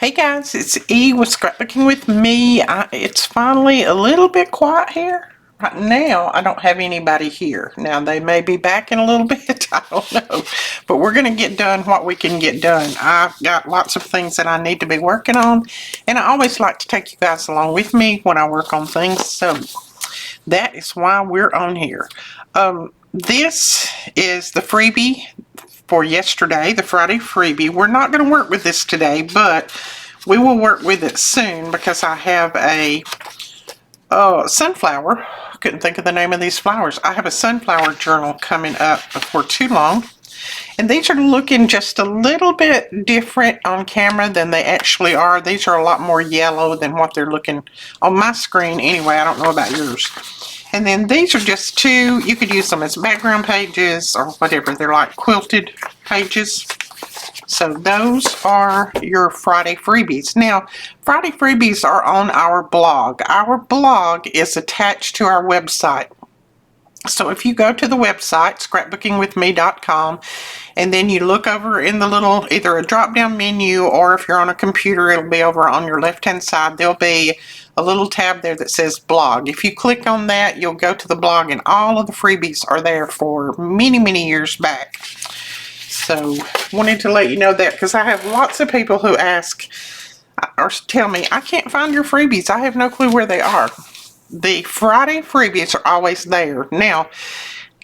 Hey guys, it's E with Scrapbooking with me. It's finally a little bit quiet here. Right now, I don't have anybody here. Now, they may be back in a little bit, I don't know. But we're going to get done what we can get done. I've got lots of things that I need to be working on, and I always like to take you guys along with me when I work on things, so that is why we're on here. This is the freebie for yesterday, the Friday freebie. We're not going to work with this today, but we will work with it soon because I have a sunflower. Couldn't think of the name of these flowers. I have a sunflower journal coming up before too long. And these are looking just a little bit different on camera than they actually are. These are a lot more yellow than what they're looking on my screen anyway. I don't know about yours. And then these are just two. You could use them as background pages or whatever. They're like quilted pages. So those are your Friday freebies. Now, Friday freebies are on our blog. Our blog is attached to our website. So if you go to the website, scrapbookingwithme.com, and then you look over in the little, either a drop-down menu, or if you're on a computer, it'll be over on your left-hand side. There'll be a little tab there that says blog. If you click on that, you'll go to the blog, and all of the freebies are there for many, many years back. So, wanted to let you know that because I have lots of people who ask or tell me, I can't find your freebies. I have no clue where they are. The Friday freebies are always there. Now,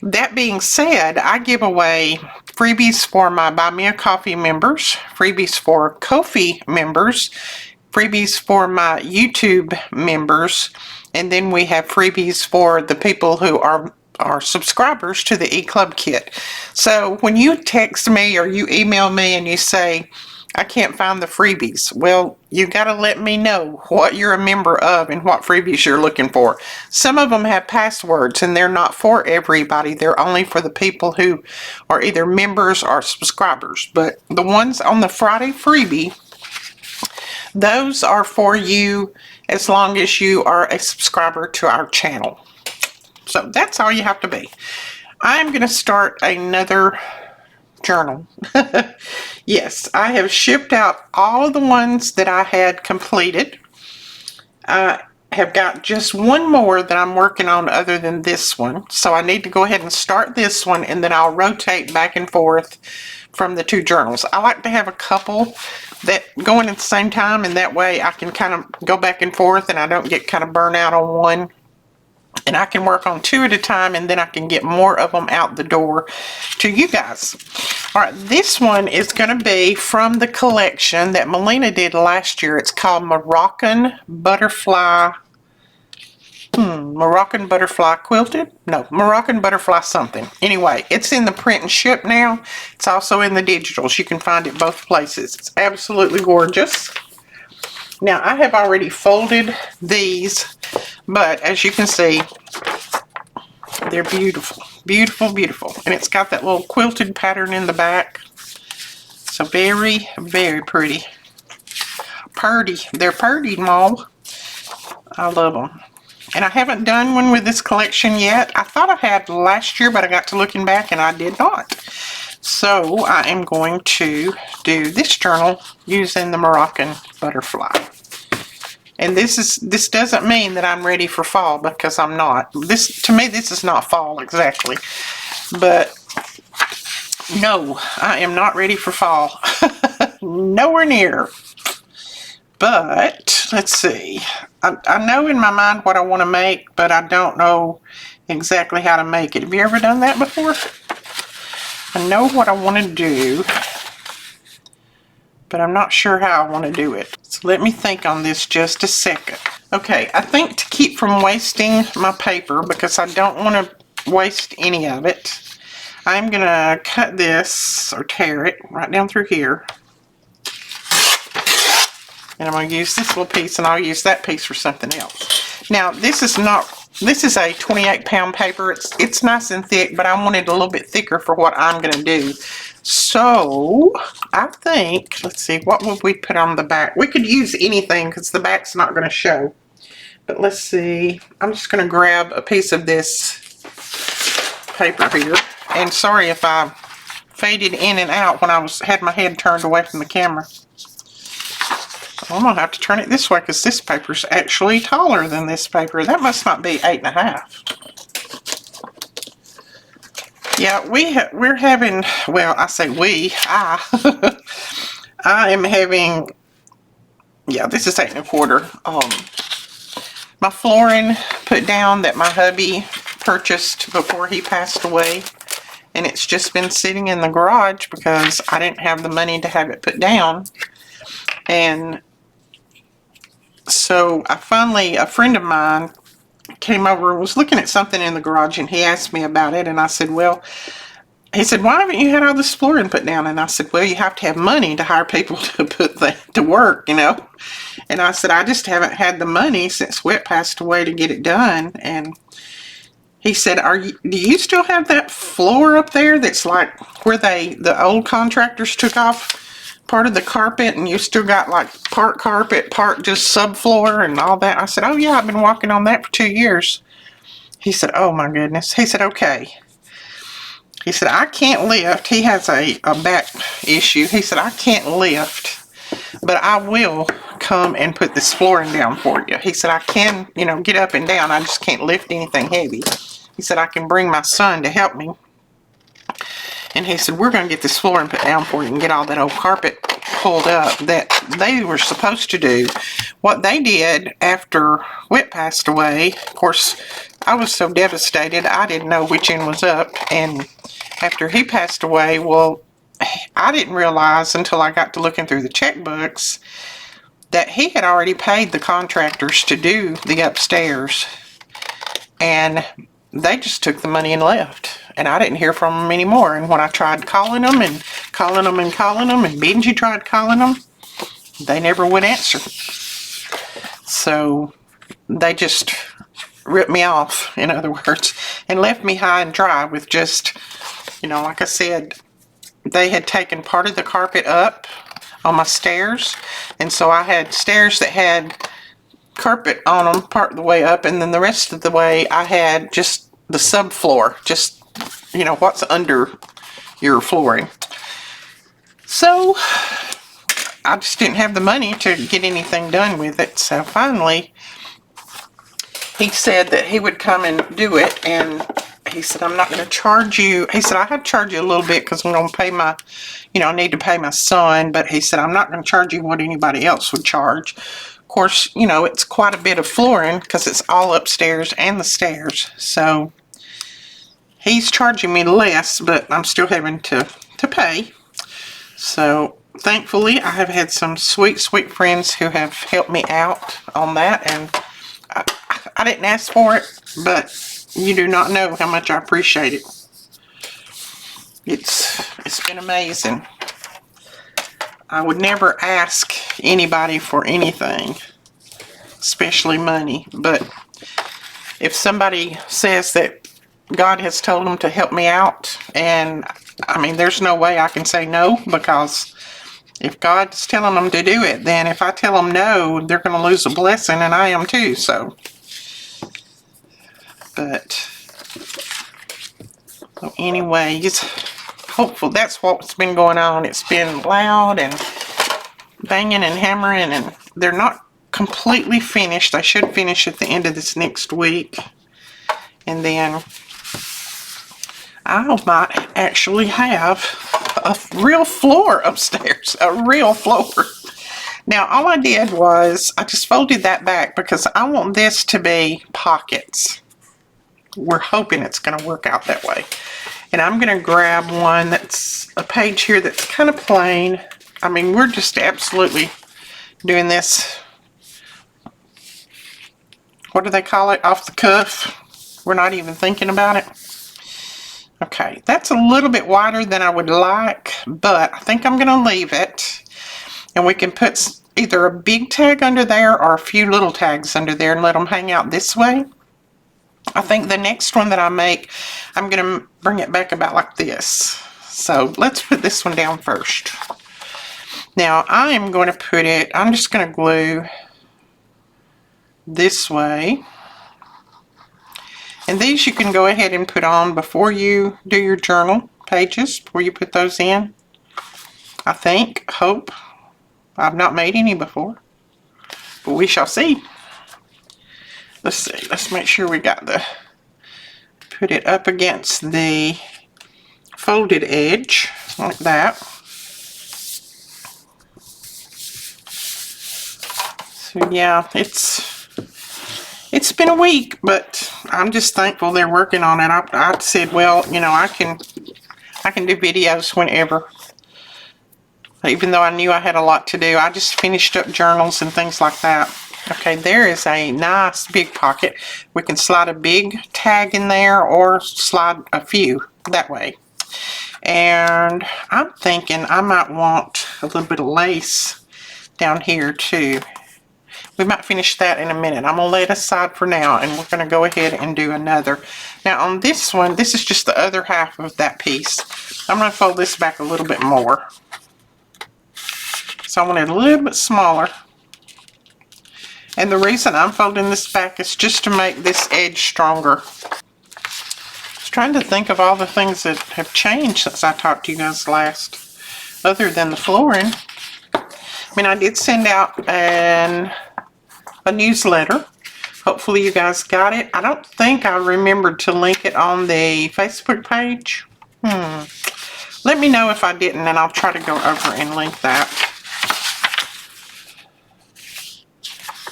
that being said, I give away freebies for my Buy Me a Coffee members, freebies for Ko-fi members, freebies for my YouTube members, and then we have freebies for the people who are subscribers to the eClub Kit. So when you text me or you email me and you say, I can't find the freebies, well, you got to let me know what you're a member of and what freebies you're looking for. Some of them have passwords and they're not for everybody. They're only for the people who are either members or subscribers. But the ones on the Friday freebie, those are for you as long as you are a subscriber to our channel. So that's all you have to be. I'm going to start another journal. Yes, I have shipped out all of the ones that I had completed. I have got just one more that I'm working on other than this one. So I need to go ahead and start this one, and then I'll rotate back and forth from the two journals. I like to have a couple that go in at the same time, and that way I can kind of go back and forth and I don't get kind of burnt out on one. And I can work on two at a time, and then I can get more of them out the door to you guys. All right, this one is going to be from the collection that Melina did last year. It's called Moroccan Butterfly. Moroccan Butterfly Quilted? No, Moroccan Butterfly something. Anyway, it's in the print and ship now. It's also in the digitals. You can find it both places. It's absolutely gorgeous. Now, I have already folded these, but as you can see, they're beautiful. Beautiful, beautiful. And it's got that little quilted pattern in the back. So very, very pretty. Purdy. They're purdy, Mom. I love them. And I haven't done one with this collection yet. I thought I had last year, but I got to looking back and I did not. So I am going to do this journal using the Moroccan Butterfly. And this doesn't mean that I'm ready for fall, because I'm not. To me, this is not fall exactly. But no, I am not ready for fall. Nowhere near. But let's see. I know in my mind what I want to make, but I don't know exactly how to make it. Have you ever done that before? I know what I want to do, but I'm not sure how I want to do it. So let me think on this just a second. Okay, I think to keep from wasting my paper, because I don't want to waste any of it, I'm going to cut this, or tear it, right down through here. And I'm going to use this little piece, and I'll use that piece for something else. Now, this is a 28-pound paper. It's nice and thick, but I want it a little bit thicker for what I'm going to do. So, I think, let's see, what would we put on the back? We could use anything because the back's not going to show. But let's see. I'm just going to grab a piece of this paper here. And sorry if I faded in and out when I had my head turned away from the camera. I'm gonna have to turn it this way because this paper's actually taller than this paper. That must not be 8.5. Yeah, we're having, well, I say we, I I am having, yeah, this is 8.25. My flooring put down that my hubby purchased before he passed away, and it's just been sitting in the garage because I didn't have the money to have it put down. And so I finally, a friend of mine came over and was looking at something in the garage, and he asked me about it, and I said, well, he said, why haven't you had all this flooring put down? And I said, well, you have to have money to hire people to put that to work, you know. And I said, I just haven't had the money since Whit passed away to get it done. And he said, do you still have that floor up there that's like where the old contractors took off part of the carpet, and you still got like part carpet, part just subfloor and all that? I said, oh yeah, I've been walking on that for 2 years. He said, oh my goodness. He said, okay. He said, I can't lift. He has a back issue. He said, I can't lift, but I will come and put this flooring down for you. He said, I can, you know, get up and down. I just can't lift anything heavy. He said, I can bring my son to help me. And he said, we're going to get this flooring put down for you and get all that old carpet pulled up that they were supposed to do. What they did after Whit passed away, of course, I was so devastated, I didn't know which end was up. And after he passed away, well, I didn't realize until I got to looking through the checkbooks that he had already paid the contractors to do the upstairs. And they just took the money and left. And I didn't hear from them anymore. And when I tried calling them and calling them and calling them, and Benji tried calling them, they never would answer. So they just ripped me off, in other words, and left me high and dry with just, you know, like I said, they had taken part of the carpet up on my stairs. And so I had stairs that had carpet on them part of the way up, and then the rest of the way I had just the subfloor, just, you know, what's under your flooring. So I just didn't have the money to get anything done with it. So finally he said that he would come and do it, and he said, I'm not going to charge you. He said, I have to charge you a little bit because I'm going to pay my, you know, I need to pay my son, but he said, I'm not going to charge you what anybody else would charge. Of course, you know, it's quite a bit of flooring because it's all upstairs and the stairs. So he's charging me less, but I'm still having to pay. So thankfully, I have had some sweet, sweet friends who have helped me out on that. And I didn't ask for it, but you do not know how much I appreciate it. It's been amazing. I would never ask anybody for anything, especially money. But if somebody says that God has told them to help me out, and I mean, there's no way I can say no, because if God's telling them to do it, then if I tell them no, they're going to lose a blessing, and I am too. So, but anyways, hopeful. That's what's been going on. It's been loud and banging and hammering, and they're not completely finished. I should finish at the end of this next week, and then I might actually have a real floor upstairs, a real floor. Now, all I did was I just folded that back because I want this to be pockets. We're hoping it's going to work out that way. And I'm going to grab one that's a page here that's kind of plain. I mean, we're just absolutely doing this, what do they call it, off the cuff. We're not even thinking about it. Okay, that's a little bit wider than I would like, but I think I'm going to leave it. And we can put either a big tag under there or a few little tags under there and let them hang out this way. I think the next one that I make, I'm going to bring it back about like this. So let's put this one down first. Now I am going to put it, I'm just going to glue this way. And these you can go ahead and put on before you do your journal pages, before you put those in. I think, hope. I've not made any before. we shall see. Let's see. Let's make sure we got the, put it up against the folded edge like that. So yeah, it's been a week, but I'm just thankful they're working on it. I said, well, you know, I can do videos whenever. Even though I knew I had a lot to do, I just finished up journals and things like that. Okay, there is a nice big pocket. We can slide a big tag in there or slide a few that way. And I'm thinking I might want a little bit of lace down here too. We might finish that in a minute. I'm going to lay it aside for now, and we're going to go ahead and do another. Now on this one, this is just the other half of that piece. I'm going to fold this back a little bit more. So I want it a little bit smaller. And the reason I'm folding this back is just to make this edge stronger. I was trying to think of all the things that have changed since I talked to you guys last, other than the flooring. I mean, I did send out a newsletter. Hopefully you guys got it. I don't think I remembered to link it on the Facebook page. Let me know if I didn't, and I'll try to go over and link that.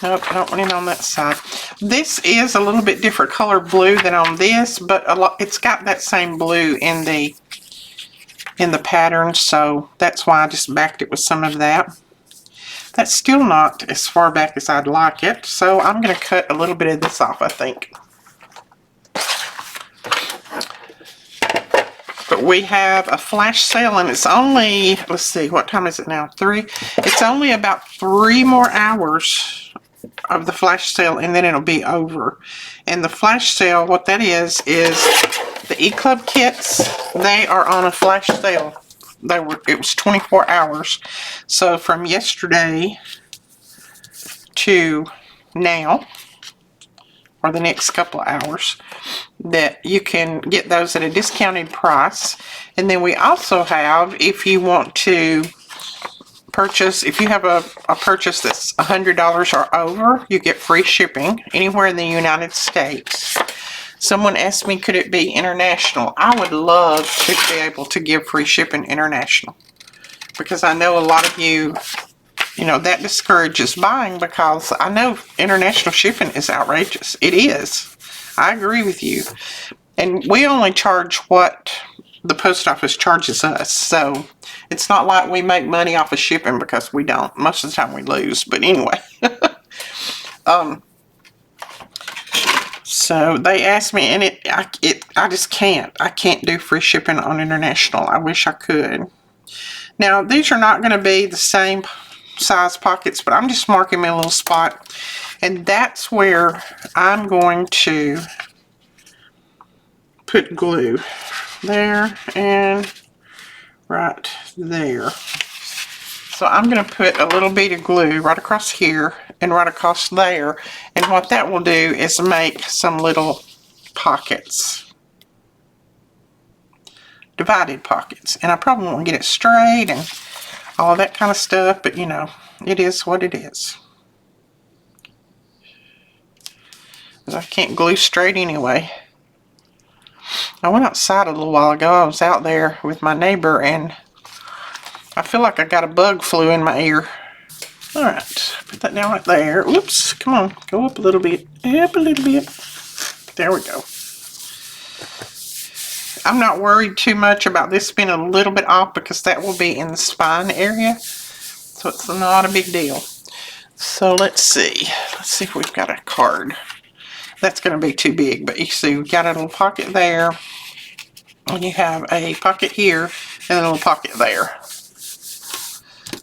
Nope, I don't want it on that side. This is a little bit different color blue than on this, but it's got that same blue in the pattern, so that's why I just backed it with some of that. That's still not as far back as I'd like it, so I'm going to cut a little bit of this off, I think. But we have a flash sale, and it's only, let's see, what time is it now? 3? It's only about 3 more hours of the flash sale, and then it'll be over. And the flash sale, what that is the E-Club kits. They are on a flash sale. It was 24 hours. So from yesterday to now, or the next couple of hours, that you can get those at a discounted price. And then we also have, if you want to purchase, if you have a purchase that's $100 or over, you get free shipping anywhere in the United States. Someone asked me, could it be international? I would love to be able to give free shipping international, because I know a lot of you, you know, that discourages buying, because I know international shipping is outrageous. It is. I agree with you. And we only charge what the post office charges us, so it's not like we make money off of shipping, because we don't. Most of the time we lose, but anyway. So they asked me, and I just can't. I can't do free shipping on international. I wish I could. Now, these are not going to be the same size pockets, but I'm just marking me a little spot, and that's where I'm going to put glue. There and right there. So I'm going to put a little bead of glue right across here and right across there, and what that will do is make some little pockets, divided pockets. And I probably won't get it straight and all of that kind of stuff, but you know, it is what it is. I can't glue straight anyway. I went outside a little while ago. I was out there with my neighbor, and I feel like I got a bug flew in my ear. Alright, put that down right there. Oops, come on, go up a little bit. Up a little bit. There we go. I'm not worried too much about this being a little bit off, because that will be in the spine area. So it's not a big deal. So let's see. Let's see if we've got a card. That's going to be too big, but you see we've got a little pocket there, and you have a pocket here and a little pocket there.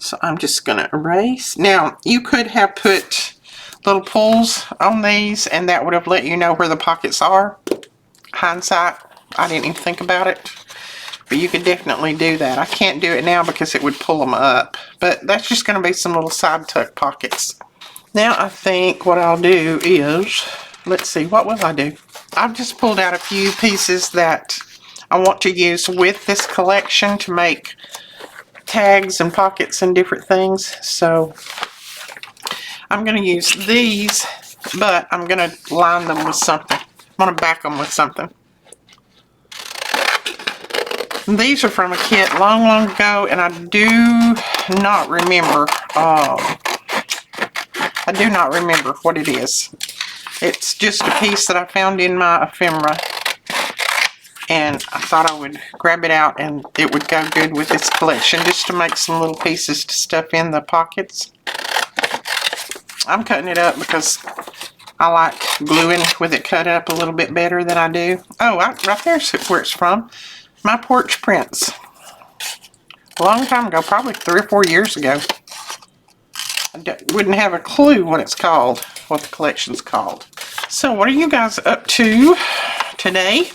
So I'm just going to erase. Now, you could have put little pulls on these, and that would have let you know where the pockets are. Hindsight, I didn't even think about it, but you could definitely do that. I can't do it now because it would pull them up, but that's just going to be some little side tuck pockets. Now I think what I'll do is, let's see, what will I do? I've just pulled out a few pieces that I want to use with this collection to make tags and pockets and different things. So I'm going to use these, but I'm going to line them with something. I'm going to back them with something. These are from a kit long, long ago, and I do not remember. I do not remember what it is. It's just a piece that I found in my ephemera, and I thought I would grab it out and it would go good with this collection, just to make some little pieces to stuff in the pockets. I'm cutting it up because I like gluing with it cut up a little bit better than I do. Oh, right there's where it's from. My porch prints. A long time ago, probably 3 or 4 years ago. I wouldn't have a clue what it's called, what the collection's called. So what are you guys up to today?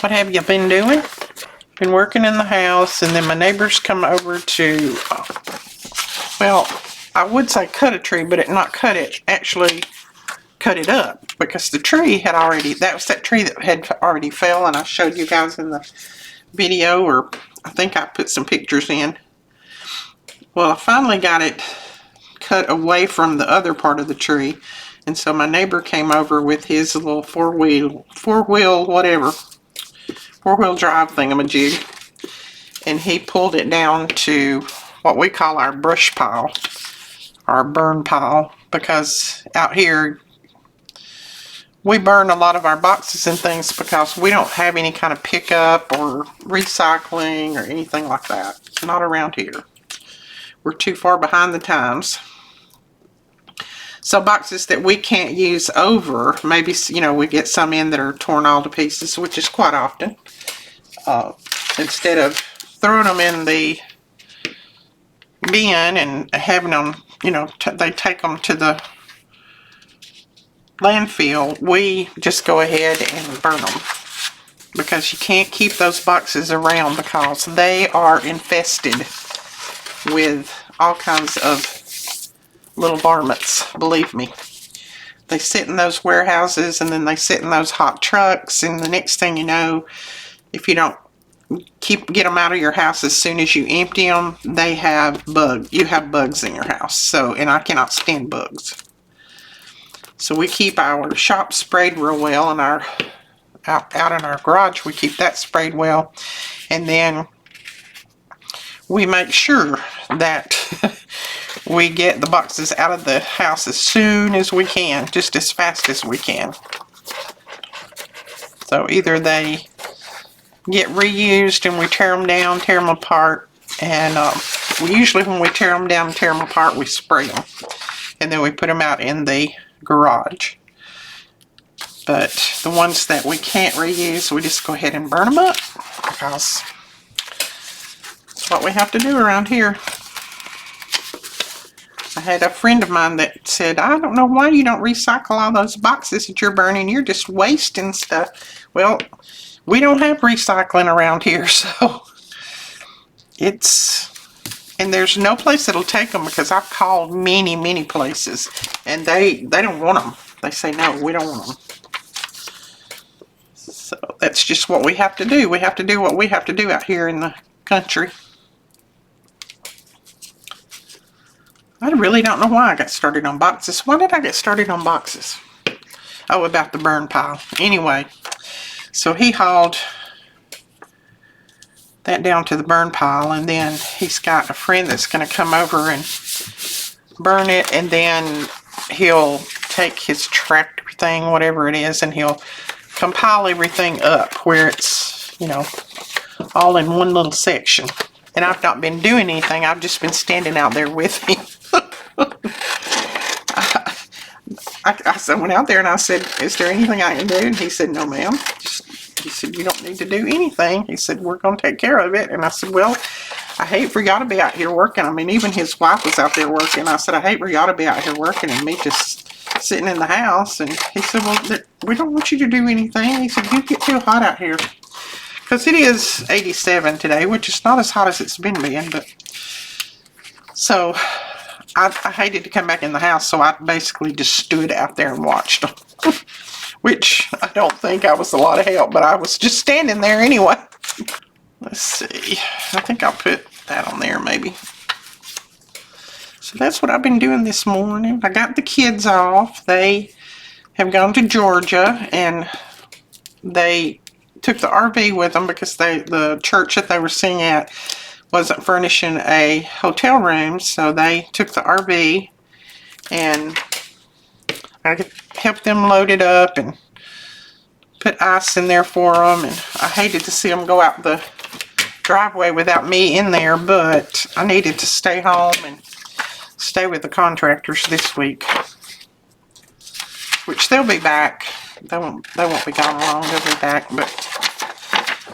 What have you been doing? Been working in the house, and then my neighbors come over to, well, I would say cut a tree, but not cut it, actually cut it up, because the tree had already, that was that tree that had already fell, and I showed you guys in the video, or I think I put some pictures in. Well, I finally got it cut away from the other part of the tree, and so my neighbor came over with his little four-wheel drive thingamajig, and he pulled it down to what we call our brush pile, our burn pile, because out here we burn a lot of our boxes and things because we don't have any kind of pickup or recycling or anything like that. Not around here. We're too far behind the times. So boxes that we can't use over, maybe, you know, we get some in that are torn all to pieces, which is quite often. Instead of throwing them in the bin and having them, you know, they take them to the landfill, we just go ahead and burn them, because you can't keep those boxes around because they are infested with all kinds of little varmints, believe me. They sit in those warehouses, and then they sit in those hot trucks, and the next thing you know, if you don't get them out of your house as soon as you empty them, you have bugs in your house. So, and I cannot stand bugs. So we keep our shop sprayed real well, and our out in our garage we keep that sprayed well, and then we make sure that we get the boxes out of the house as soon as we can, just as fast as we can. So either they get reused and we tear them down, tear them apart, and we usually, when we tear them down and tear them apart, we spray them, and then we put them out in the garage. But the ones that we can't reuse, we just go ahead and burn them up, because that's what we have to do around here. I had a friend of mine that said, I don't know why you don't recycle all those boxes that you're burning. You're just wasting stuff. Well, we don't have recycling around here, so and there's no place that'll take them, because I've called many, many places, and they don't want them. They say, no, we don't want them. So that's just what we have to do. We have to do what we have to do out here in the country. I really don't know why I got started on boxes. Why did I get started on boxes? Oh, about the burn pile. Anyway, so he hauled that down to the burn pile, and then he's got a friend that's going to come over and burn it, and then he'll take his tractor thing, whatever it is, and he'll compile everything up where it's, you know, all in one little section. And I've not been doing anything. I've just been standing out there with him. I went out there and I said, is there anything I can do? And he said, no, ma'am. He said, you don't need to do anything. He said, we're going to take care of it. And I said, well, I hate for y'all to be out here working. I mean, even his wife was out there working. I said, I hate for y'all to be out here working and me just sitting in the house. And he said, well, we don't want you to do anything. He said, you get too hot out here. Because it is 87 today, which is not as hot as it's been being. But so I hated to come back in the house, so I basically just stood out there and watched them. Which I don't think I was a lot of help, but I was just standing there anyway. Let's see. I think I'll put that on there maybe. So that's what I've been doing this morning. I got the kids off. They have gone to Georgia, and they took the RV with them because the church that they were singing at wasn't furnishing a hotel room, so they took the RV, and I helped them load it up and put ice in there for them. And I hated to see them go out the driveway without me in there, but I needed to stay home and stay with the contractors this week, which they'll be back. They won't be gone long. They'll be back, but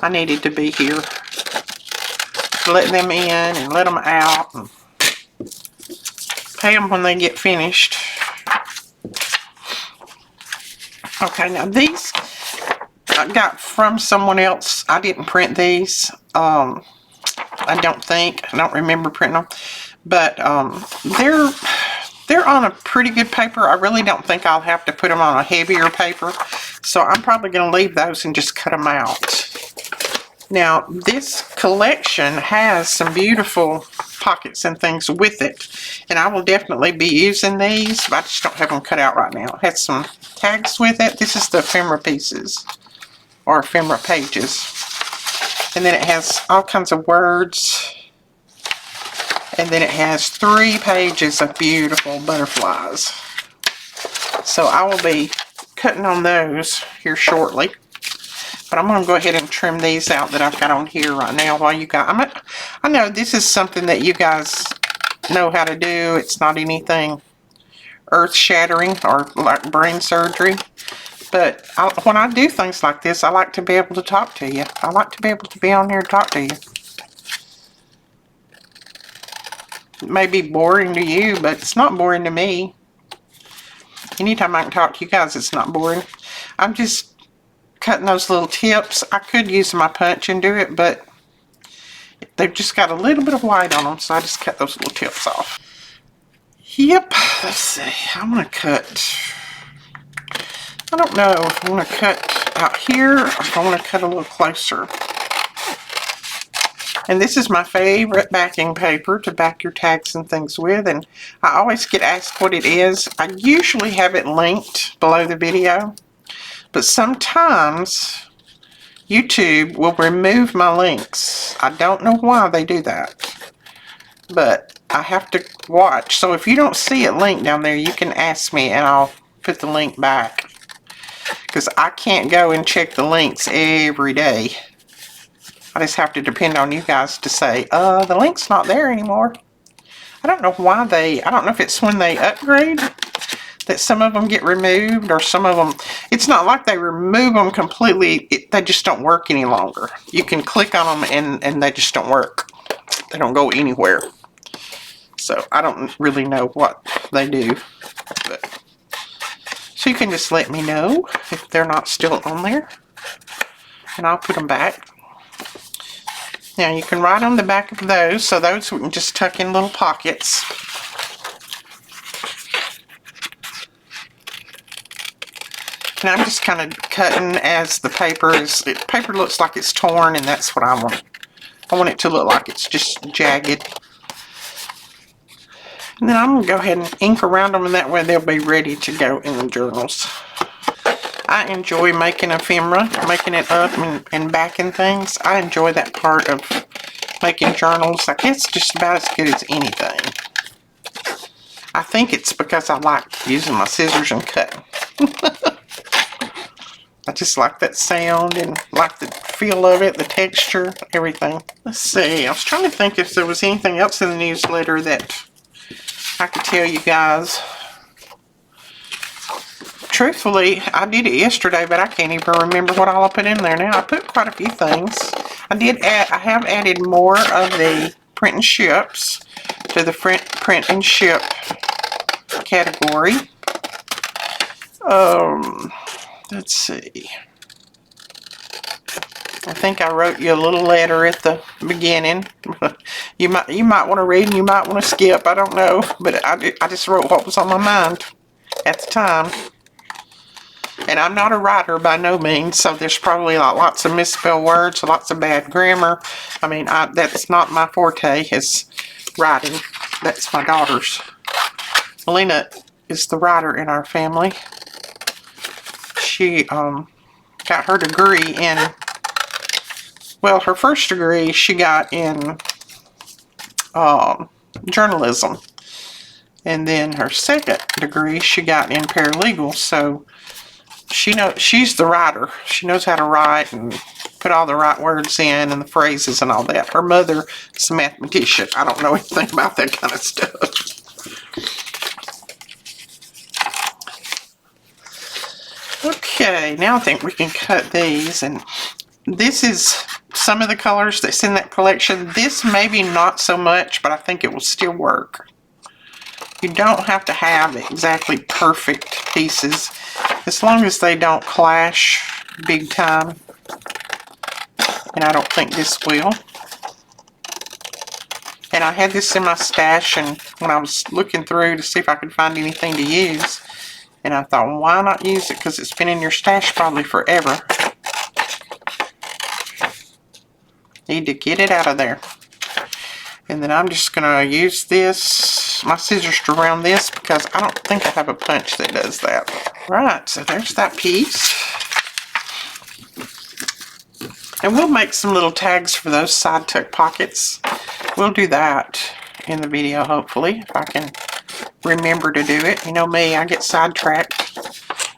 I needed to be here to let them in and let them out and pay them when they get finished. Okay, now these I got from someone else. I didn't print these. I don't remember printing them, but they're on a pretty good paper. I really don't think I'll have to put them on a heavier paper, so I'm probably going to leave those and just cut them out. Now, this collection has some beautiful pockets and things with it, and I will definitely be using these, but I just don't have them cut out right now. It has some tags with it. This is the ephemera pieces, or ephemera pages. And then it has all kinds of words. And then it has 3 pages of beautiful butterflies. So I will be cutting on those here shortly. But I'm going to go ahead and trim these out that I've got on here right now while you guys... I know this is something that you guys know how to do. It's not anything earth-shattering or like brain surgery. But when I do things like this, I like to be able to talk to you. I like to be able to be on here and talk to you. It may be boring to you, but it's not boring to me. Anytime I can talk to you guys, it's not boring. I'm just cutting those little tips. I could use my punch and do it, but they've just got a little bit of white on them, so I just cut those little tips off. Yep, let's see. I'm going to cut... I don't know if I want to cut out here or if I want to cut a little closer. And this is my favorite backing paper to back your tags and things with, and I always get asked what it is. I usually have it linked below the video, but sometimes YouTube will remove my links. I don't know why they do that, but I have to watch. So if you don't see it linked down there, you can ask me and I'll put the link back, because I can't go and check the links every day. I just have to depend on you guys to say, the link's not there anymore. I don't know why I don't know if it's when they upgrade that some of them get removed, or some of them, it's not like they remove them completely, they just don't work any longer. You can click on them and they just don't work. They don't go anywhere. So I don't really know what they do. But, so you can just let me know if they're not still on there, and I'll put them back. Now you can write on the back of those, so those we can just tuck in little pockets. And I'm just kind of cutting as the paper looks like it's torn, and that's what I want. I want it to look like it's just jagged. And then I'm going to go ahead and ink around them, and that way they'll be ready to go in the journals. I enjoy making ephemera, making it up and backing things. I enjoy that part of making journals. Like, it's just about as good as anything. I think it's because I like using my scissors and cutting. I just like that sound and like the feel of it, the texture, everything. Let's see. I was trying to think if there was anything else in the newsletter that I could tell you guys. Truthfully, I did it yesterday, but I can't even remember what all I put in there now. I put quite a few things. I have added more of the print and ships to the print and ship category. Let's see. I think I wrote you a little letter at the beginning. You might want to read and you might want to skip. I don't know, but I just wrote what was on my mind at the time. And I'm not a writer by no means, so there's probably lots of misspelled words, lots of bad grammar. I mean, that's not my forte, is writing. That's my daughter's. Melina is the writer in our family. She got her degree in, well, her first degree she got in journalism. And then her second degree she got in paralegal. So she's the writer. She knows how to write and put all the right words in and the phrases and all that. Her mother is a mathematician. I don't know anything about that kind of stuff. Okay, now I think we can cut these, and this is some of the colors that's in that collection. This maybe not so much, but I think it will still work. You don't have to have exactly perfect pieces, as long as they don't clash big time. And I don't think this will. And I had this in my stash, and when I was looking through to see if I could find anything to use, and I thought, well, why not use it? Because it's been in your stash probably forever. Need to get it out of there. And then I'm just going to use this, my scissors to round this, because I don't think I have a punch that does that. Right, so there's that piece. And we'll make some little tags for those side tuck pockets. We'll do that in the video, hopefully, if I can remember to do it. You know me, I get sidetracked.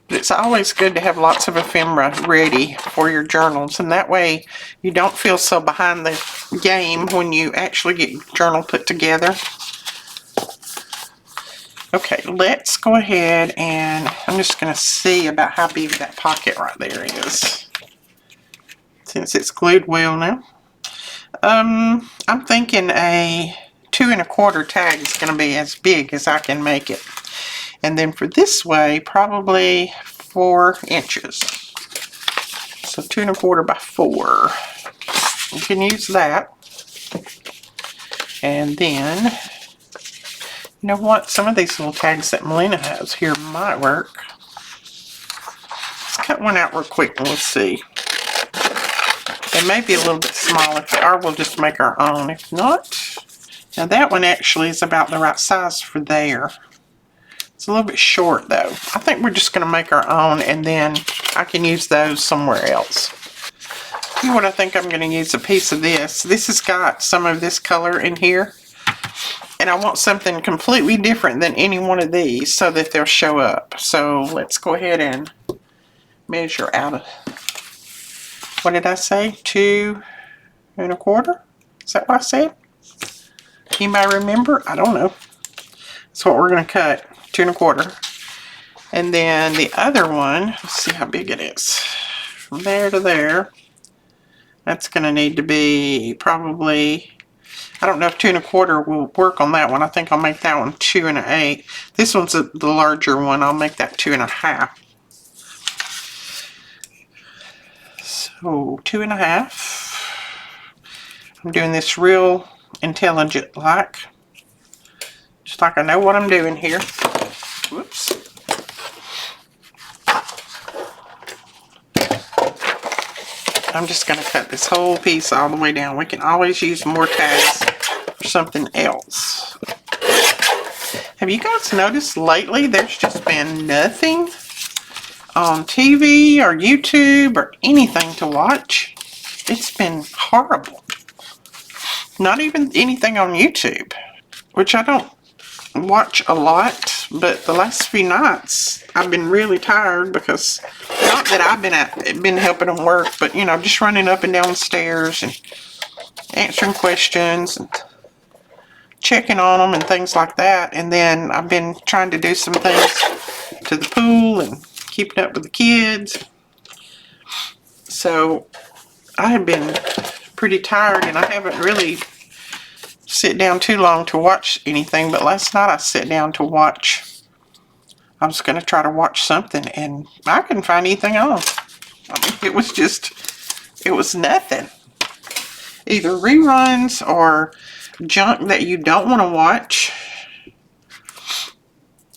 But it's always good to have lots of ephemera ready for your journals, and that way you don't feel so behind the game when you actually get your journal put together. Okay, let's go ahead, and I'm just going to see about how big that pocket right there is, since it's glued well now. I'm thinking a 2 1/4 tag is going to be as big as I can make it. And then for this way, probably 4 inches. So 2 1/4 by 4. You can use that. And then, you know what? Some of these little tags that Melina has here might work. Let's cut one out real quick and we'll see. They may be a little bit small. If they are, we'll just make our own. If not, now that one actually is about the right size for there. It's a little bit short though. I think we're just going to make our own, and then I can use those somewhere else. You know what I think I'm going to use a piece of this. This has got some of this color in here, and I want something completely different than any one of these so that they'll show up. So let's go ahead and measure out what did I say? 2 1/4? Is that what I said? Anybody remember? I don't know. That's what we're going to cut. 2 1/4. And then the other one, let's see how big it is. From there to there, that's going to need to be probably, I don't know if 2 1/4 will work on that one. I think I'll make that one 2 1/8. This one's the larger one. I'll make that 2 1/2. So 2 1/2. I'm doing this real intelligent like. Just like I know what I'm doing here. Whoops. I'm just going to cut this whole piece all the way down. We can always use more tags for something else. Have you guys noticed lately there's just been nothing on TV or YouTube or anything to watch? It's been horrible. Not even anything on YouTube, which I don't watch a lot, but the last few nights I've been really tired because, not that I've been helping them work, but you know, just running up and down the stairs and answering questions and checking on them and things like that. And then I've been trying to do some things to the pool and keeping up with the kids. So I have been pretty tired, and I haven't really sit down too long to watch anything. But last night I sat down to watch, I was going to try to watch something, and I couldn't find anything on. I mean, it was nothing. Either reruns or junk that you don't want to watch.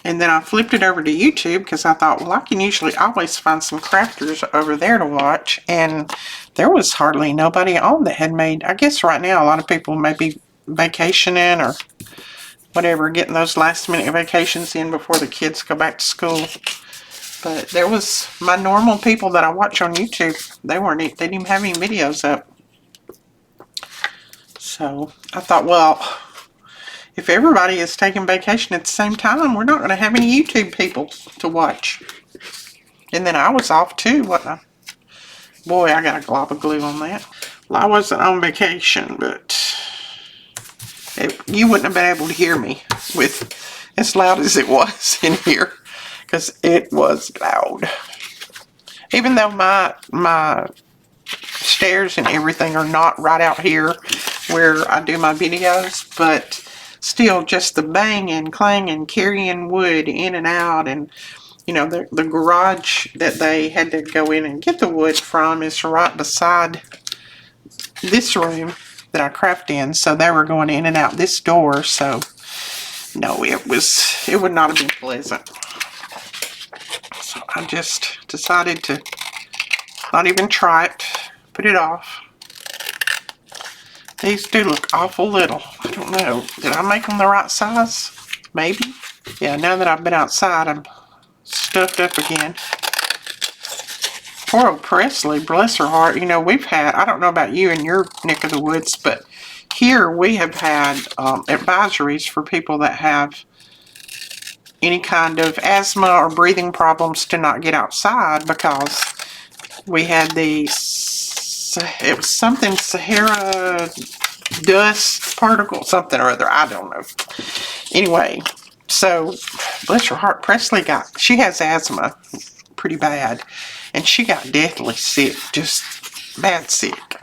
And then I flipped it over to YouTube because I thought, well, I can usually always find some crafters over there to watch. And there was hardly nobody on that had made, I guess right now a lot of people may be vacationing or whatever, getting those last minute vacations in before the kids go back to school. But there was my normal people that I watch on YouTube. They didn't even have any videos up. So I thought, well, if everybody is taking vacation at the same time, we're not going to have any YouTube people to watch. And then I was off too, wasn't I? Boy, I got a glob of glue on that. Well, I wasn't on vacation, but you wouldn't have been able to hear me with as loud as it was in here, because it was loud. Even though my stairs and everything are not right out here where I do my videos, but still just the banging, clanging, carrying wood in and out, and you know, the garage that they had to go in and get the wood from is right beside this room that I craft in, so they were going in and out this door. So no, it would not have been pleasant. So I just decided to not even try it, put it off. These do look awful little. I don't know, did I make them the right size? Maybe. Yeah, now that I've been outside, I'm stuffed up again. Poor old Presley, bless her heart. You know, we've had, I don't know about you in your neck of the woods, but here we have had advisories for people that have any kind of asthma or breathing problems to not get outside, because we had these, it was something Sahara dust particle, something or other, I don't know. Anyway, so bless her heart, Presley she has asthma pretty bad, and she got deathly sick, just bad sick.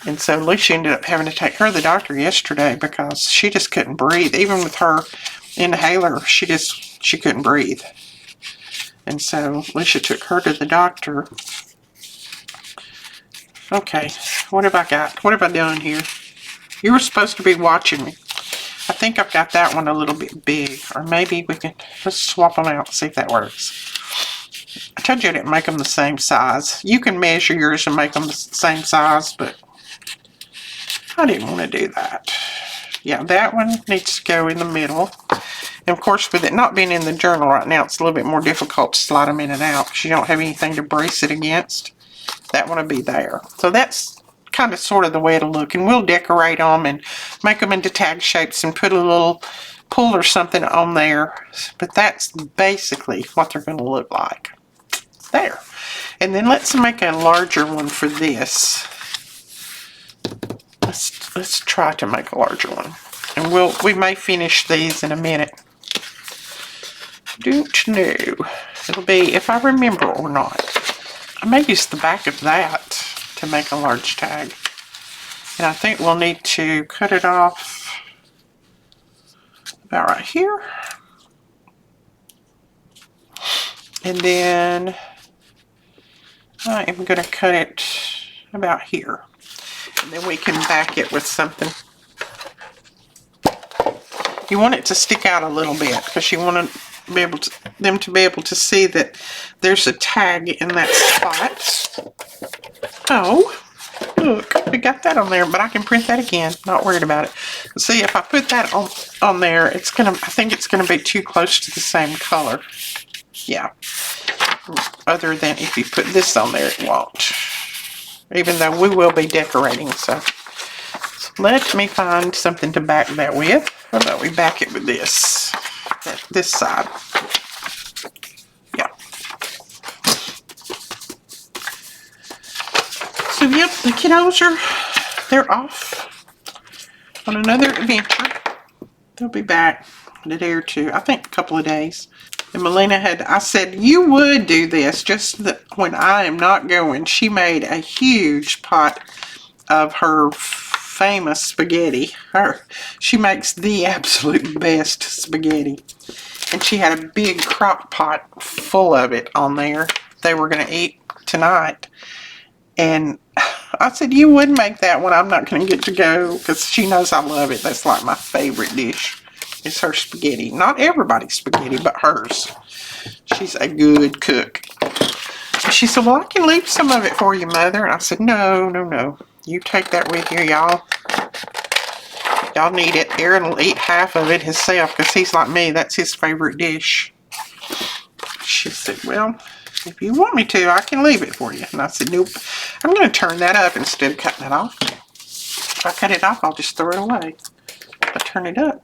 And so Lucia ended up having to take her to the doctor yesterday because she just couldn't breathe. Even with her inhaler, she couldn't breathe. And so Lucia took her to the doctor. Okay, what have I got? What have I done here? You were supposed to be watching me. I think I've got that one a little bit big. Or maybe we can, let's swap them out and see if that works. I told you I didn't make them the same size. You can measure yours and make them the same size, but I didn't want to do that. Yeah, that one needs to go in the middle. And of course, with it not being in the journal right now, it's a little bit more difficult to slide them in and out because you don't have anything to brace it against. That one will be there. So that's kind of sort of the way it'll look. And we'll decorate them and make them into tag shapes and put a little pull or something on there. But that's basically what they're going to look like. There. And then let's make a larger one for this. Let's try to make a larger one. And we may finish these in a minute. Don't know. It'll be, if I remember or not. I may use the back of that to make a large tag. And I think we'll need to cut it off about right here. And then I am going to cut it about here. And then we can back it with something. You want it to stick out a little bit because you want to be able to, them to be able to see that there's a tag in that spot. Oh, look, we got that on there, but I can print that again. Not worried about it. See, if I put that on there, it's gonna, I think it's gonna be too close to the same color. Yeah. Other than if you put this on there, it won't. Even though we will be decorating, so let me find something to back that with. How about we back it with this? This side. Yeah. So yep, the kiddos they're off on another adventure. They'll be back in a day or two. I think a couple of days. And Melina I said, you would do this just that when I am not going. She made a huge pot of her famous spaghetti. She makes the absolute best spaghetti. And she had a big crock pot full of it on there. They were going to eat tonight. And I said, you would make that when I'm not going to get to go, because she knows I love it. That's like my favorite dish. It's her spaghetti. Not everybody's spaghetti, but hers. She's a good cook. She said, well, I can leave some of it for you, Mother. And I said, no. You take that with you, y'all. Y'all need it. Aaron will eat half of it himself because he's like me. That's his favorite dish. She said, well, if you want me to, I can leave it for you. And I said, nope. I'm going to turn that up instead of cutting it off. If I cut it off, I'll just throw it away. If I turn it up,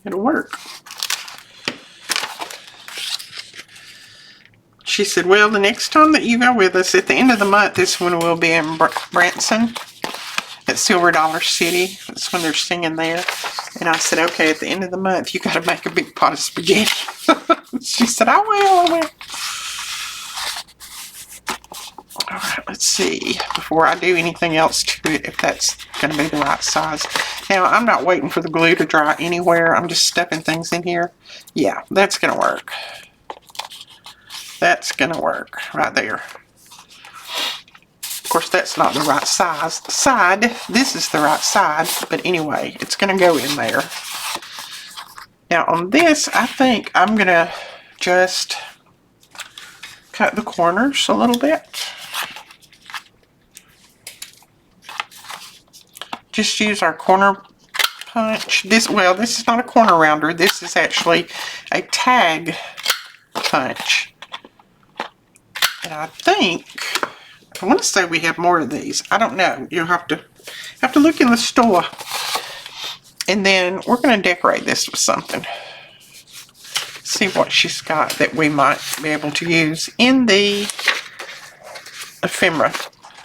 it'll work. She said, well, the next time that you go with us, at the end of the month, this one will be in Branson at Silver Dollar City. That's when they're singing there. And I said, okay, at the end of the month, you got to make a big pot of spaghetti. She said, I will. All right, let's see, before I do anything else to it, if that's going to be the right size. Now, I'm not waiting for the glue to dry anywhere. I'm just stuffing things in here. Yeah, that's going to work. That's going to work right there. Of course, that's not the right side. This is the right side, but anyway, it's going to go in there. Now, on this, I think I'm going to just cut the corners a little bit. Just use our corner punch. This is not a corner rounder. This is actually a tag punch. And I want to say we have more of these. I don't know. You'll have to look in the store. And then we're going to decorate this with something. See what she's got that we might be able to use in the ephemera.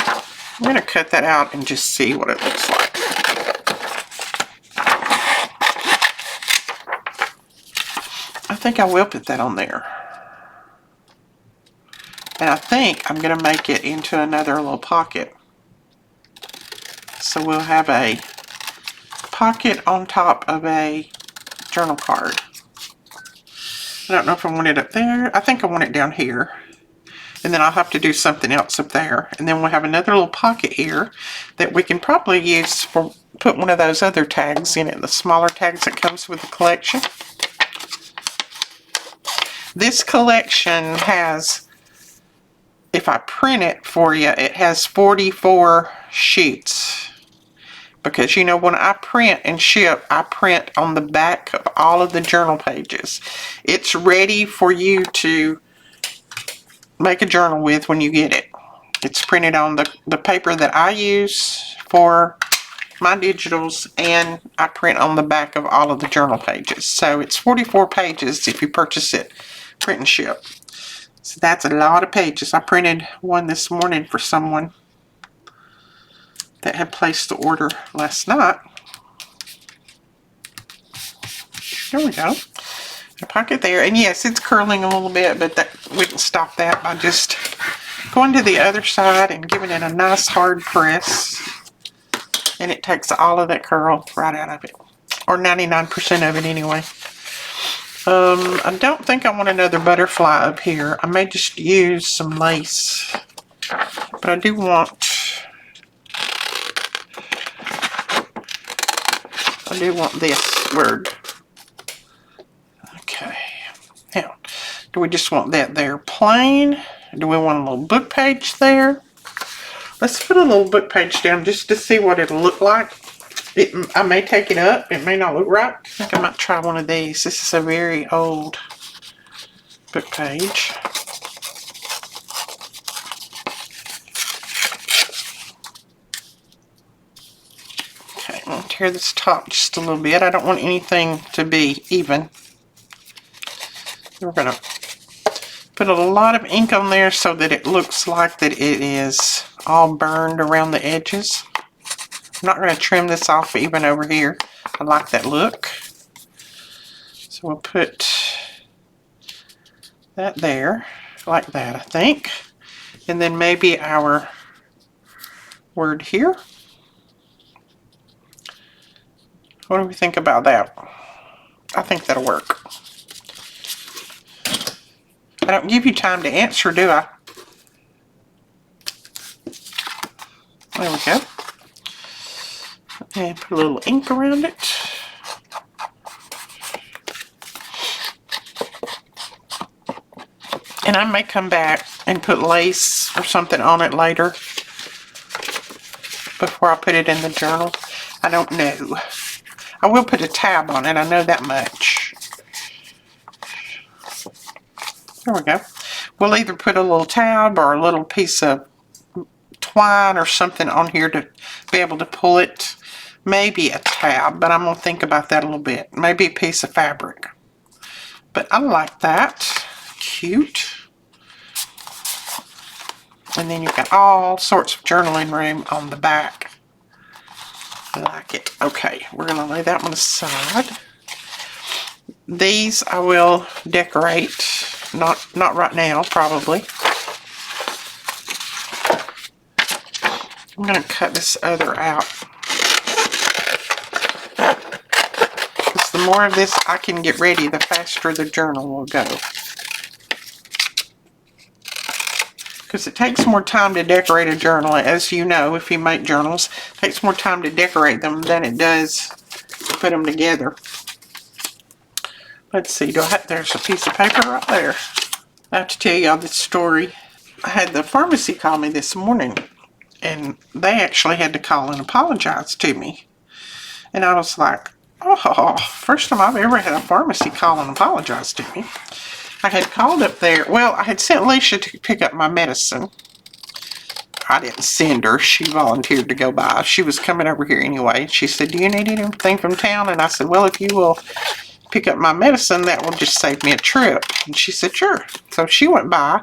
I'm going to cut that out and just see what it looks like. I think I will put that on there. And I think I'm going to make it into another little pocket. So we'll have a pocket on top of a journal card. I don't know if I want it up there. I think I want it down here. And then I'll have to do something else up there. And then we'll have another little pocket here that we can probably use for, put one of those other tags in it, the smaller tags that comes with the collection. This collection has, if I print it for you, it has 44 sheets. Because, you know, when I print and ship, I print on the back of all of the journal pages. It's ready for you to make a journal with when you get it. It's printed on the paper that I use for my digitals, and I print on the back of all of the journal pages. So it's 44 pages if you purchase it, print and ship. So that's a lot of pages. I printed one this morning for someone that had placed the order last night. There we go. A pocket there. And yes, it's curling a little bit, but that wouldn't stop that by just going to the other side and giving it a nice hard press. And it takes all of that curl right out of it. Or 99% of it anyway. I don't think I want another butterfly up here. I may just use some lace. But I do want this word. Okay. Now, do we just want that there plain? Do we want a little book page there? Let's put a little book page down just to see what it'll look like. I may take it up. It may not look right. I think I might try one of these. This is a very old book page. Okay, I'm going to tear this top just a little bit. I don't want anything to be even. We're going to put a lot of ink on there so that it looks like that it is all burned around the edges. I'm not going to trim this off even over here. I like that look. So we'll put that there, like that, I think. And then maybe our word here. What do we think about that? I think that'll work. I don't give you time to answer, do I? There we go. And put a little ink around it. And I may come back and put lace or something on it later before I put it in the journal. I don't know. I will put a tab on it, I know that much. There we go. We'll either put a little tab or a little piece of twine or something on here to be able to pull it. Maybe a tab, but I'm going to think about that a little bit. Maybe a piece of fabric. But I like that. Cute. And then you've got all sorts of journaling room on the back. I like it. Okay, we're going to lay that one aside. These I will decorate. Not right now, probably. I'm going to cut this other out. Because the more of this I can get ready, the faster the journal will go. Because it takes more time to decorate a journal, as you know, if you make journals. It takes more time to decorate them than it does to put them together. Let's see, there's a piece of paper right there. I have to tell y'all this story. I had the pharmacy call me this morning, and they actually had to call and apologize to me. And I was like, oh, first time I've ever had a pharmacy call and apologize to me. I had called up there. Well, I had sent Alicia to pick up my medicine. I didn't send her. She volunteered to go by. She was coming over here anyway. She said, do you need anything from town? And I said, well, if you will pick up my medicine, that will just save me a trip. And she said, sure. So she went by.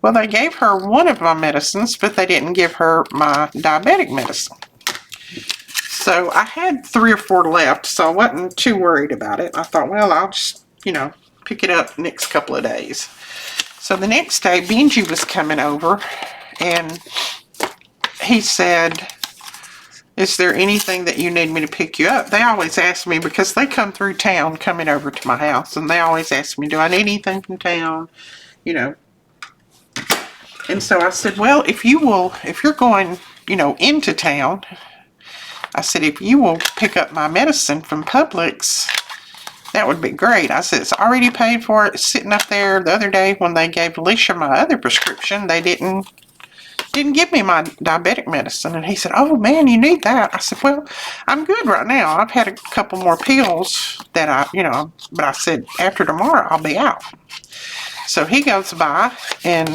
Well, they gave her one of my medicines, but they didn't give her my diabetic medicine. So I had 3 or 4 left, so I wasn't too worried about it. I thought, well, I'll just, pick it up the next couple of days. So the next day, Benji was coming over, and he said, is there anything that you need me to pick you up? They always ask me, because they come through town coming over to my house, and they always ask me, do I need anything from town? And so I said, well, if you're going, into town, I said, if you will pick up my medicine from Publix, that would be great. I said, it's already paid for. It's sitting up there. The other day when they gave Alicia my other prescription, they didn't give me my diabetic medicine. And he said, oh man, you need that. I said, well, I'm good right now. I've had a couple more pills that but I said, after tomorrow, I'll be out. So he goes by and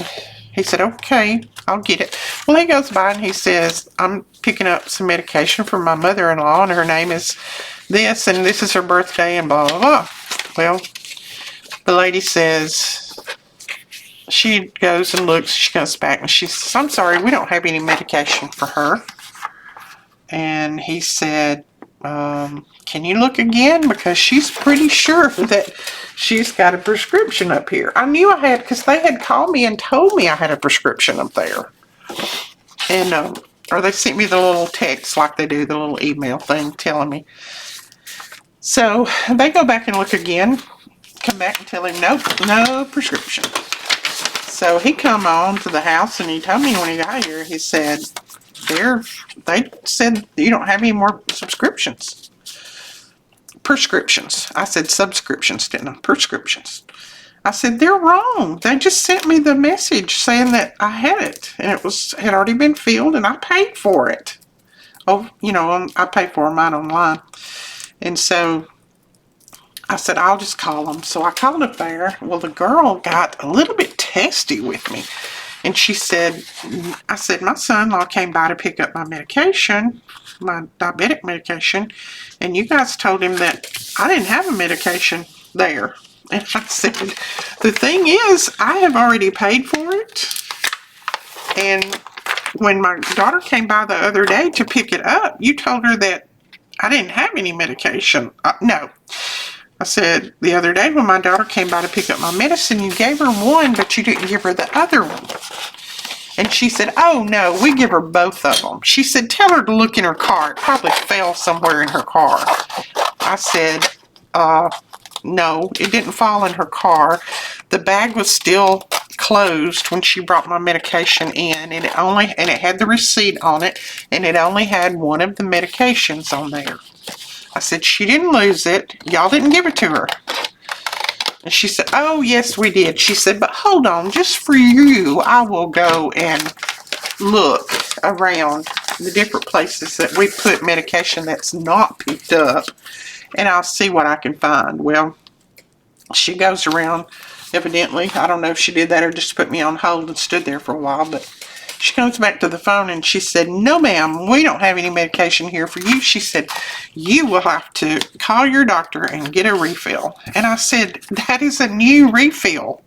he said, okay, I'll get it. Well, he goes by and he says, I'm picking up some medication for my mother-in-law, and her name is this, and this is her birthday, and blah, blah, blah. Well, the lady says, she goes and looks, she comes back, and she says, I'm sorry, we don't have any medication for her. And he said, can you look again? Because she's pretty sure that she's got a prescription up here. I knew I had, because they had called me and told me I had a prescription up there. And, or they sent me the little text like they do, the little email thing telling me. So they go back and look again, come back and tell him, nope, no prescription. So he come on to the house and he told me when he got here, he said, they said you don't have any more prescriptions. I said subscriptions, didn't I? Prescriptions. I said, they're wrong. They just sent me the message saying that I had it, and it had already been filled, and I paid for it. Oh, I paid for mine online. And so I said, I'll just call them. So I called up there. Well, the girl got a little bit testy with me. And she said, I said, my son-in-law came by to pick up my medication, my diabetic medication, and you guys told him that I didn't have a medication there. And I said, the thing is, I have already paid for it. And when my daughter came by the other day to pick it up, you told her that I didn't have any medication. No. I said, the other day when my daughter came by to pick up my medicine, you gave her one, but you didn't give her the other one. And she said, oh no, we give her both of them. She said, tell her to look in her car. It probably fell somewhere in her car. I said, no, it didn't fall in her car. The bag was still closed when she brought my medication in, and it had the receipt on it, and it only had one of the medications on there. I said, she didn't lose it. Y'all didn't give it to her. And she said, oh, yes, we did. She said, but hold on, just for you, I will go and look around the different places that we put medication that's not picked up, and I'll see what I can find. Well, she goes around, evidently, I don't know if she did that or just put me on hold and stood there for a while, but she goes back to the phone and she said, "No, ma'am, we don't have any medication here for you." She said, "You will have to call your doctor and get a refill." And I said, "That is a new refill."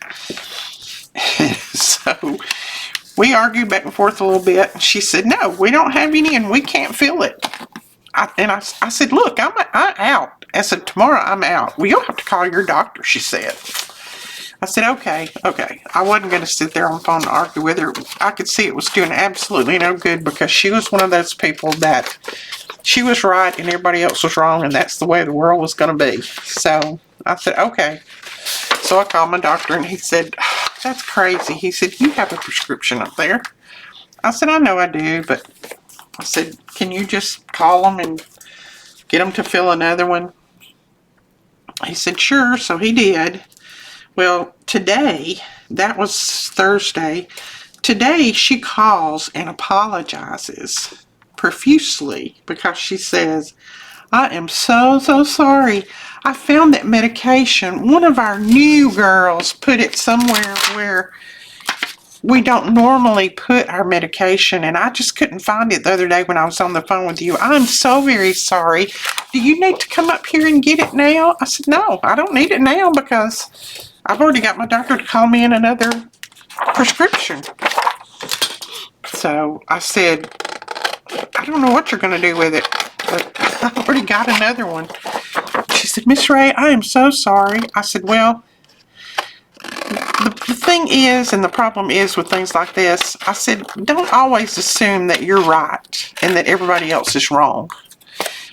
So we argued back and forth a little bit. She said, "No, we don't have any and we can't fill it." I said, "Look, I'm out. As of tomorrow, I'm out. Well, you'll have to call your doctor," she said. I said, okay. I wasn't going to sit there on the phone and argue with her. I could see it was doing absolutely no good because she was one of those people that she was right and everybody else was wrong, and that's the way the world was going to be. So I said, okay. So I called my doctor and he said, "That's crazy." He said, "You have a prescription up there." I said, "I know I do, but," I said, "can you just call them and get them to fill another one?" He said, "Sure." So he did. Well, today, that was Thursday, today she calls and apologizes profusely because she says, "I am so sorry. I found that medication. One of our new girls put it somewhere where we don't normally put our medication, and I just couldn't find it the other day when I was on the phone with you. I'm so very sorry. Do you need to come up here and get it now?" I said, "No, I don't need it now because I've already got my doctor to call me in another prescription." So I said, "I don't know what you're going to do with it, but I've already got another one." She said, "Miss Ray, I am so sorry." I said, "Well, the thing is, and the problem is with things like this," I said, "don't always assume that you're right and that everybody else is wrong."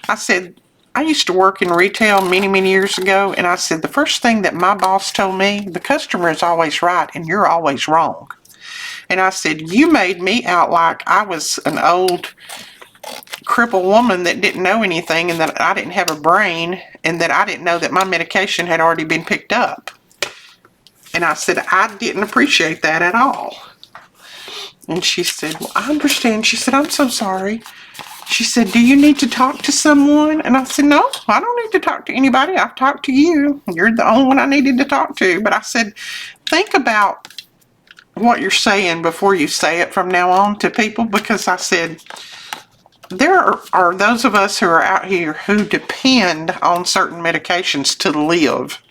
I said, I used to work in retail many years ago, and I said, the first thing that my boss told me, the customer is always right and you're always wrong. And I said, you made me out like I was an old crippled woman that didn't know anything and that I didn't have a brain and that I didn't know that my medication had already been picked up. And I said, I didn't appreciate that at all. And she said, "Well, I understand." She said, "I'm so sorry." She said, "Do you need to talk to someone?" And I said, "No, I don't need to talk to anybody. I've talked to you. You're the only one I needed to talk to." But I said, think about what you're saying before you say it from now on to people, because I said, there are those of us who are out here who depend on certain medications to live.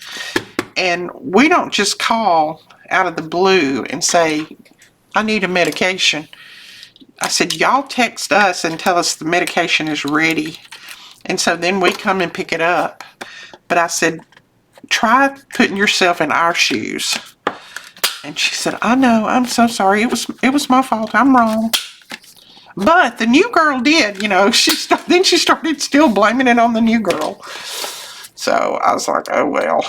And we don't just call out of the blue and say, "I need a medication." I said, y'all text us and tell us the medication is ready. And so then we come and pick it up. But I said, try putting yourself in our shoes. And she said, "I know, I'm so sorry. It was my fault. I'm wrong." But the new girl did, then she started still blaming it on the new girl. So I was like, oh well.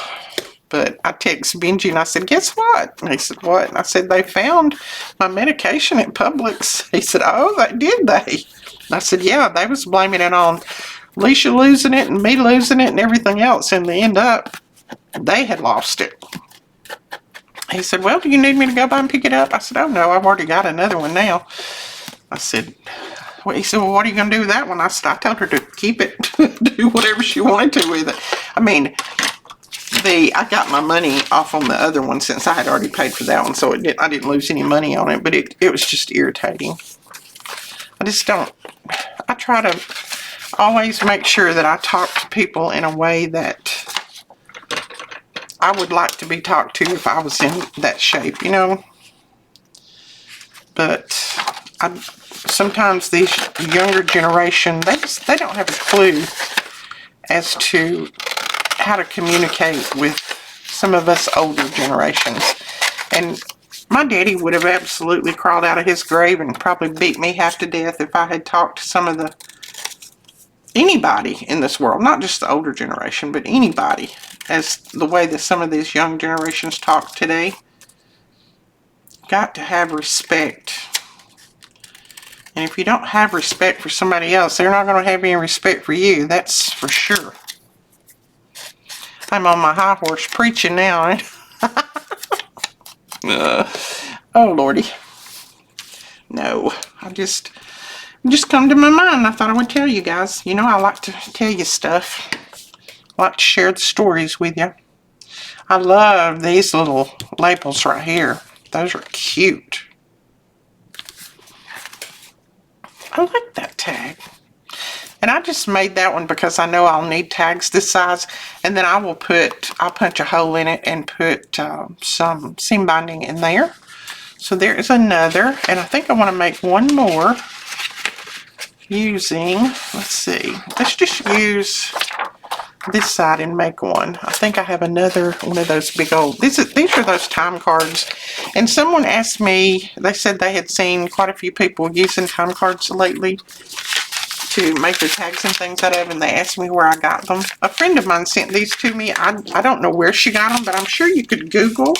But I texted Benji and I said, "Guess what?" And he said, "What?" And I said, "They found my medication at Publix." He said, "Oh, did they?" And I said, "Yeah, they was blaming it on Leisha losing it and me losing it and everything else. And they end up, they had lost it." He said, "Well, do you need me to go by and pick it up?" I said, "Oh, no, I've already got another one now." I said, he said, "Well, what are you going to do with that one?" I said, "I told her to keep it, do whatever she wanted to with it." I mean, I got my money off on the other one since I had already paid for that one, so I didn't lose any money on it, but it was just irritating. I try to always make sure that I talk to people in a way that I would like to be talked to if I was in that shape, But sometimes these younger generation, they don't have a clue as to how to communicate with some of us older generations. And my daddy would have absolutely crawled out of his grave and probably beat me half to death if I had talked to some of anybody in this world, not just the older generation, but anybody, as the way that some of these young generations talk today. Got to have respect. And if you don't have respect for somebody else, they're not going to have any respect for you. That's for sure. I'm on my high horse preaching now. Oh, Lordy. No, Just come to my mind. I thought I would tell you guys. You know, I like to tell you stuff. I like to share the stories with you. I love these little labels right here. Those are cute. I like that tag. And I just made that one because I know I'll need tags this size. And then I'll punch a hole in it and put some seam binding in there. So there is another. And I think I want to make one more using, let's see. Let's just use this side and make one. I think I have another one of those big old, these are those time cards. And someone asked me, they said they had seen quite a few people using time cards lately to make their tags and things out of, and they asked me where I got them. A friend of mine sent these to me. I don't know where she got them, but I'm sure you could Google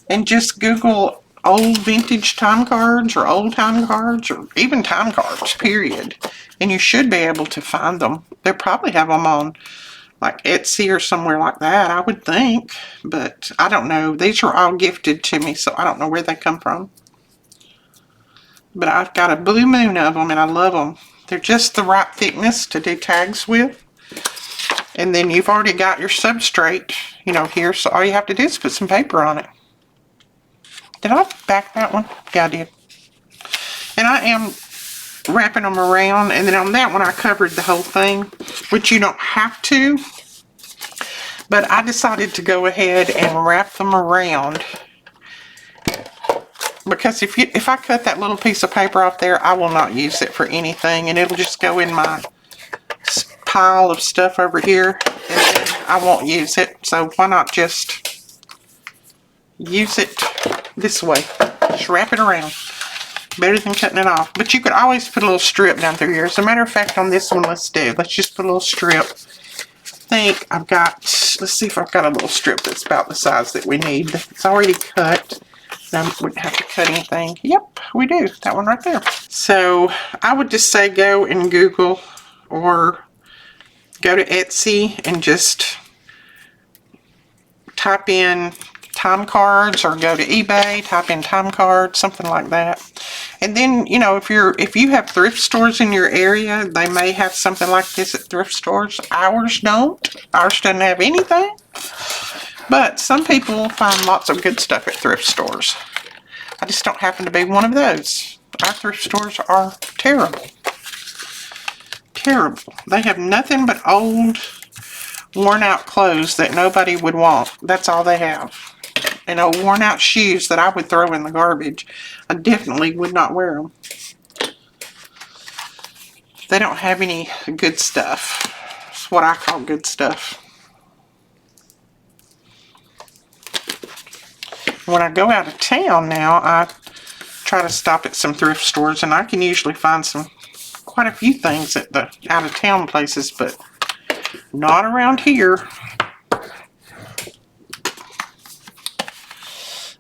and just Google old vintage time cards or old time cards or even time cards, period. And you should be able to find them. They probably have them on like Etsy or somewhere like that, I would think. But I don't know. These are all gifted to me, so I don't know where they come from. But I've got a blue moon of them, and I love them. They're just the right thickness to do tags with. And then you've already got your substrate, you know, here. So all you have to do is put some paper on it. Did I back that one? Yeah, I did. And I am wrapping them around, and then on that one I covered the whole thing, which you don't have to, but I decided to go ahead and wrap them around because if I cut that little piece of paper off there, I will not use it for anything, and it'll just go in my pile of stuff over here, and then I won't use it. So why not just use it this way? Just wrap it around. Better than cutting it off. But you could always put a little strip down through here. As a matter of fact, on this one, let's just put a little strip. I think I've got, let's see if I've got a little strip that's about the size that we need. It's already cut. I wouldn't have to cut anything. Yep, we do. That one right there. So I would just say go and Google or go to Etsy and just type in time cards, or go to eBay, type in time cards, something like that. And then, you know, if you have thrift stores in your area, they may have something like this at thrift stores. Ours don't. Ours doesn't have anything. But some people find lots of good stuff at thrift stores. I just don't happen to be one of those. Our thrift stores are terrible. Terrible. They have nothing but old, worn out clothes that nobody would want. That's all they have. And old worn out shoes that I would throw in the garbage. I definitely would not wear them. They don't have any good stuff. It's what I call good stuff. When I go out of town now, I try to stop at some thrift stores, and I can usually find quite a few things at the out of town places, but not around here.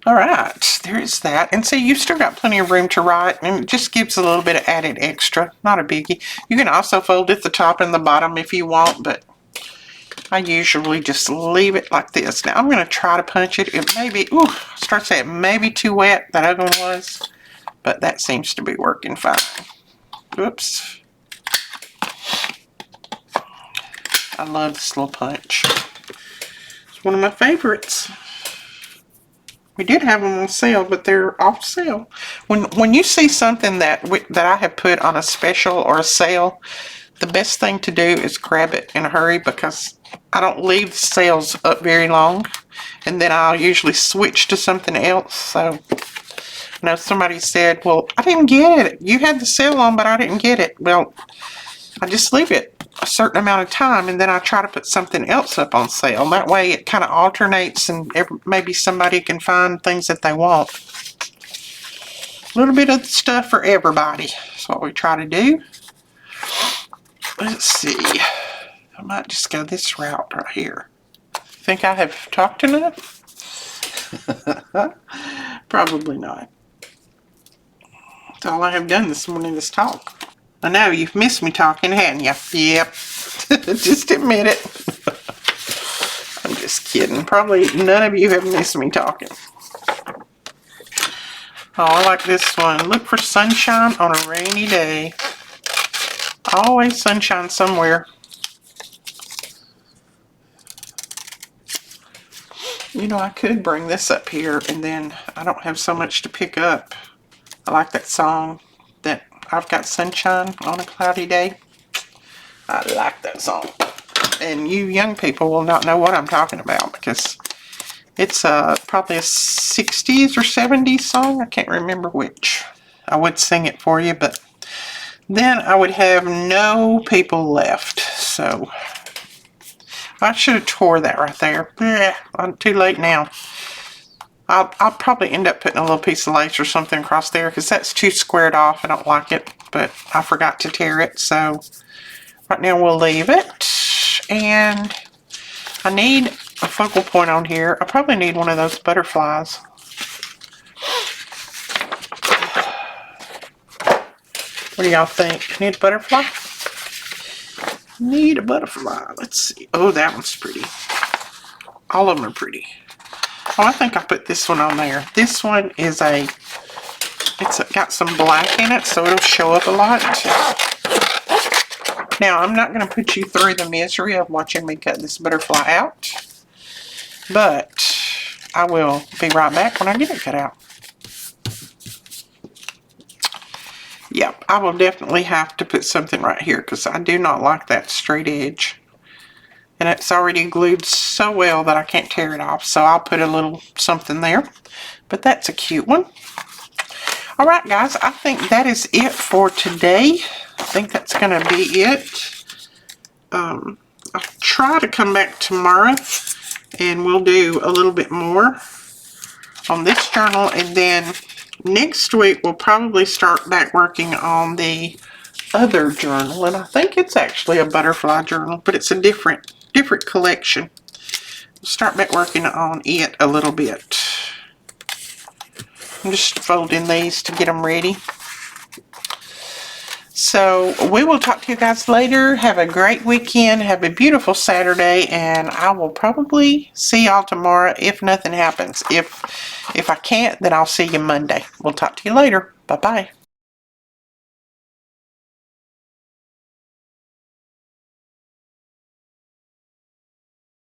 Alright, there is that. And see, you've still got plenty of room to write, and it just gives a little bit of added extra. Not a biggie. You can also fold at the top and the bottom if you want, but I usually just leave it like this. Now I'm going to try to punch it. It may be, ooh, start saying it may be too wet. That other one was, but that seems to be working fine. Oops. I love this little punch. It's one of my favorites. We did have them on sale, but they're off sale. When you see something that I have put on a special or a sale, the best thing to do is grab it in a hurry, because I don't leave the sales up very long, and then I'll usually switch to something else. So, you know, somebody said, well, I didn't get it. You had the sale on, but I didn't get it. Well, I just leave it a certain amount of time, and then I try to put something else up on sale. That way it kind of alternates, and maybe somebody can find things that they want. A little bit of stuff for everybody. That's what we try to do. Let's see. I might just go this route right here. Think I have talked enough? Probably not. That's all I have done this morning is talk. I know, you've missed me talking, hadn't you? Yep. Just admit it. I'm just kidding. Probably none of you have missed me talking. Oh, I like this one. Look for sunshine on a rainy day. Always sunshine somewhere. You know, I could bring this up here and then I don't have so much to pick up. I like that song, that I've got sunshine on a cloudy day. I like that song. And you young people will not know what I'm talking about because it's probably a 60s or 70s song. I can't remember which. I would sing it for you, but then I would have no people left. So I should have tore that right there. I'm too late now. I'll probably end up putting a little piece of lace or something across there because that's too squared off. I don't like it, but I forgot to tear it. So right now we'll leave it. And I need a focal point on here. I probably need one of those butterflies. What do y'all think? Need a butterfly? Need a butterfly. Let's see. Oh, that one's pretty. All of them are pretty. Oh, I think I put this one on there. This one is it's got some black in it, so it'll show up a lot. Now, I'm not going to put you through the misery of watching me cut this butterfly out, but I will be right back when I get it cut out. Yep, I will definitely have to put something right here because I do not like that straight edge. And it's already glued so well that I can't tear it off, so I'll put a little something there. But that's a cute one. Alright guys, I think that is it for today. I think that's going to be it. I'll try to come back tomorrow and we'll do a little bit more on this journal, and then next week we'll probably start back working on the other journal, and I think it's actually a butterfly journal, but it's a different collection. We'll start back working on it a little bit. I'm just folding these to get them ready. So we will talk to you guys later. Have a great weekend. Have a beautiful Saturday, and I will probably see y'all tomorrow if nothing happens. If I can't, then I'll see you Monday. We'll talk to you later. Bye-bye.